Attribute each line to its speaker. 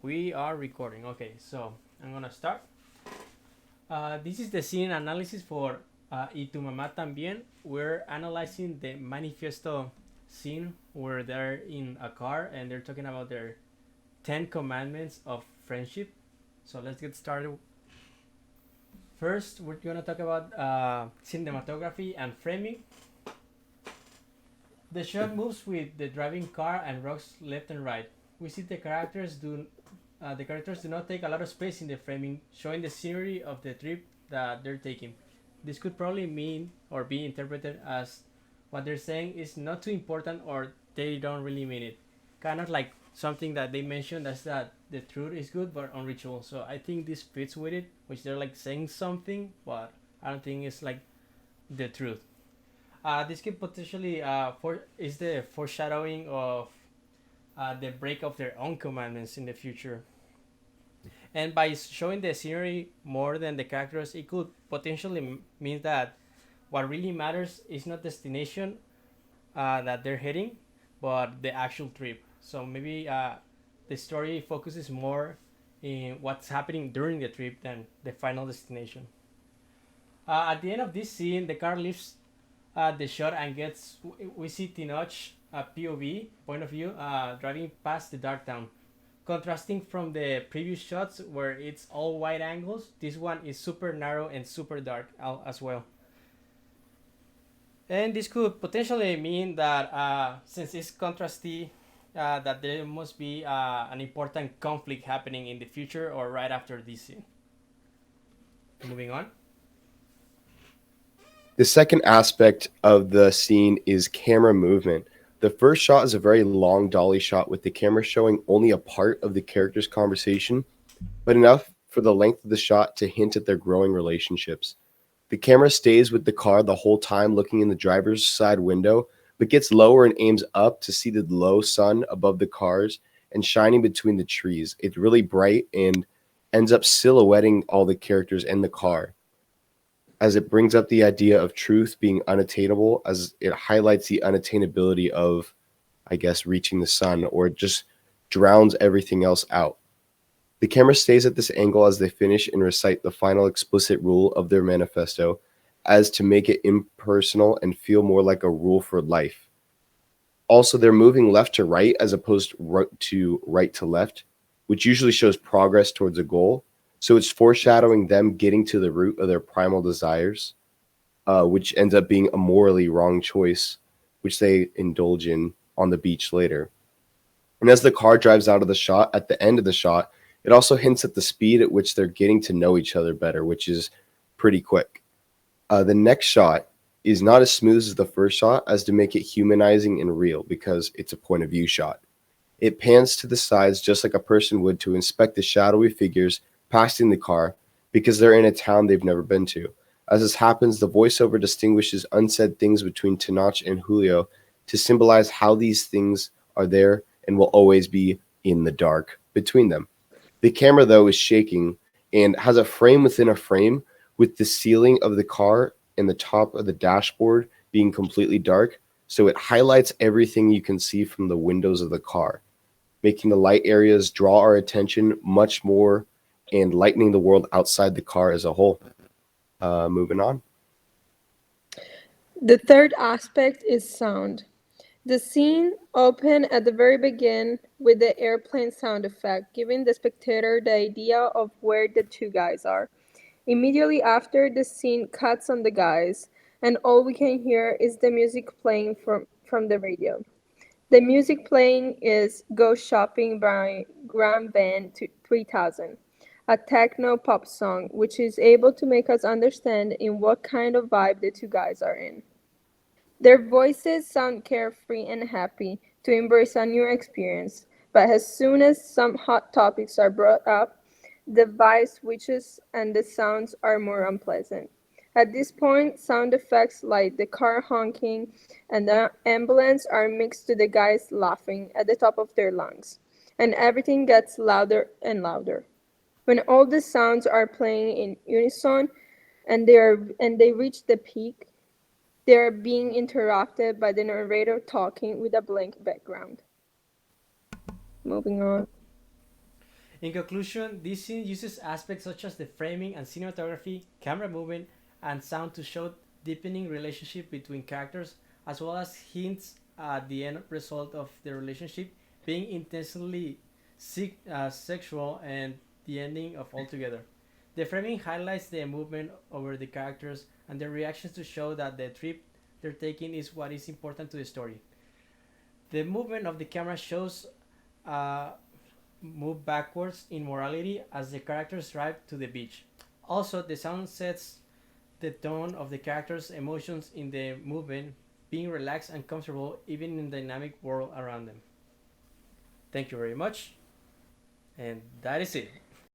Speaker 1: We are recording. Okay, so I'm gonna start. This is the scene analysis for Y tu mamá también. We're analyzing the manifesto scene where they're in a car and they're talking about their 10 commandments of friendship. So let's get started. First, we're gonna talk about cinematography and framing. The shot moves with the driving car and rocks left and right. We see the characters do not take a lot of space in the framing, showing the scenery of the trip that they're taking. This could probably mean or be interpreted as what they're saying is not too important or they don't really mean it. Kind of like something that they mentioned as that the truth is good but unreachable. So I think this fits with it, which they're like saying something, but I don't think it's like the truth. This could potentially for is the foreshadowing of the break of their own commandments in the future. And by showing the scenery more than the characters, it could potentially mean that what really matters is not destination that they're heading, but the actual trip. So maybe the story focuses more in what's happening during the trip than the final destination. At the end of this scene, the car leaves the shot and gets we see Tinoch POV point of view driving past the dark town. Contrasting from the previous shots where it's all wide angles, this one is super narrow and super dark as well. And this could potentially mean that since it's contrasty, that there must be an important conflict happening in the future or right after this scene. Moving on.
Speaker 2: The second aspect of the scene is camera movement. The first shot is a very long dolly shot with the camera showing only a part of the character's conversation, but enough for the length of the shot to hint at their growing relationships. The camera stays with the car the whole time looking in the driver's side window, but gets lower and aims up to see the low sun above the cars and shining between the trees. It's really bright and ends up silhouetting all the characters in the car as it brings up the idea of truth being unattainable, as it highlights the unattainability of, I guess, reaching the sun, or it just drowns everything else out. The camera stays at this angle as they finish and recite the final explicit rule of their manifesto, as to make it impersonal and feel more like a rule for life. Also, they're moving left to right as opposed to right to left, which usually shows progress towards a goal. So it's foreshadowing them getting to the root of their primal desires, which ends up being a morally wrong choice, which they indulge in on the beach later. And as the car drives out of the shot, at the end of the shot, it also hints at the speed at which they're getting to know each other better, which is pretty quick. The next shot is not as smooth as the first shot as to make it humanizing and real because it's a point of view shot. It pans to the sides just like a person would to inspect the shadowy figures passing the car because they're in a town they've never been to. As this happens, the voiceover distinguishes unsaid things between Tenoch and Julio to symbolize how these things are there and will always be in the dark between them. The camera, though, is shaking and has a frame within a frame, with the ceiling of the car and the top of the dashboard being completely dark. So it highlights everything you can see from the windows of the car, making the light areas draw our attention much more and lightening the world outside the car as a whole. Moving on.
Speaker 3: The third aspect is sound. The scene opened at the very beginning with the airplane sound effect, giving the spectator the idea of where the two guys are. Immediately after, the scene cuts on the guys, and all we can hear is the music playing from the radio. The music playing is Go Shopping by Grand Band 3000, a techno pop song which is able to make us understand in what kind of vibe the two guys are in. Their voices sound carefree and happy to embrace a new experience, but as soon as some hot topics are brought up, the vibe switches and the sounds are more unpleasant. At this point, sound effects like the car honking and the ambulance are mixed to the guys laughing at the top of their lungs, and everything gets louder and louder. When all the sounds are playing in unison and they reach the peak, they are being interrupted by the narrator talking with a blank background. Moving on.
Speaker 1: In conclusion, this scene uses aspects such as the framing and cinematography, camera movement, and sound to show deepening relationship between characters, as well as hints at the end result of the relationship being intensely sexual and the ending of Altogether. The framing highlights the movement over the characters and their reactions to show that the trip they're taking is what is important to the story. The movement of the camera shows uh, move backwards in morality as the characters drive to the beach. Also, the sound sets the tone of the characters' emotions in the movement, being relaxed and comfortable even in the dynamic world around them. Thank you very much, and that is it.